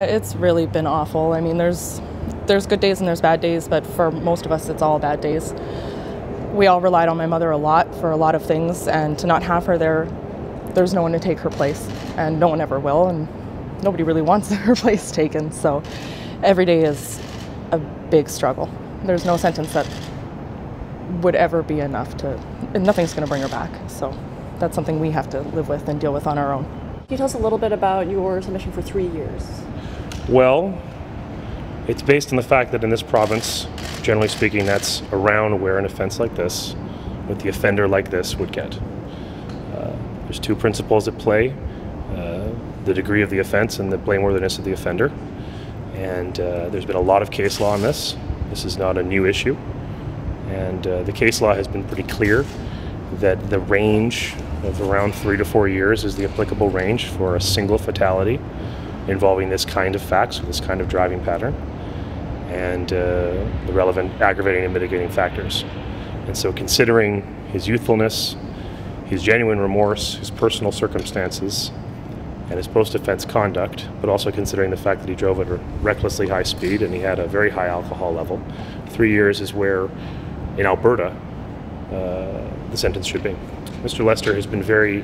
It's really been awful. I mean, there's good days and there's bad days, but for most of us, it's all bad days. We all relied on my mother a lot for a lot of things, and to not have her there's no one to take her place, and no one ever will, and nobody really wants her place taken. So every day is a big struggle. There's no sentence that would ever be enough and nothing's going to bring her back. So that's something we have to live with and deal with on our own. Can you tell us a little bit about your submission for 3 years? Well, it's based on the fact that in this province, generally speaking, that's around where an offense like this, with the offender like this, would get. There's two principles at play, the degree of the offense and the blameworthiness of the offender. And there's been a lot of case law on this. This is not a new issue. And the case law has been pretty clear that the range of around 3 to 4 years is the applicable range for a single fatality involving this kind of facts, this kind of driving pattern, and the relevant aggravating and mitigating factors. And so considering his youthfulness, his genuine remorse, his personal circumstances, and his post-offense conduct, but also considering the fact that he drove at a recklessly high speed and he had a very high alcohol level, 3 years is where, in Alberta, the sentence should be. Mr. Lestar has been very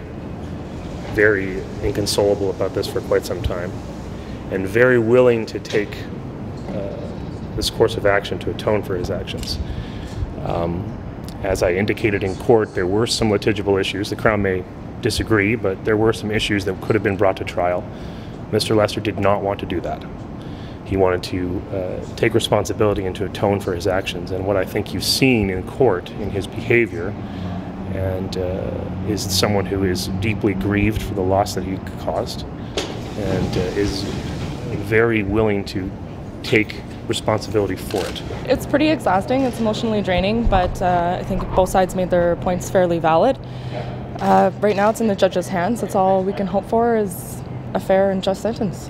inconsolable about this for quite some time, and very willing to take this course of action to atone for his actions. As I indicated in court, there were some litigiable issues. The Crown may disagree, but there were some issues that could have been brought to trial. Mr. Lestar did not want to do that. He wanted to take responsibility and to atone for his actions. And what I think you've seen in court in his behavior and is someone who is deeply grieved for the loss that he caused and is very willing to take responsibility for it. It's pretty exhausting, it's emotionally draining, but I think both sides made their points fairly valid. Right now it's in the judge's hands. That's all we can hope for is a fair and just sentence.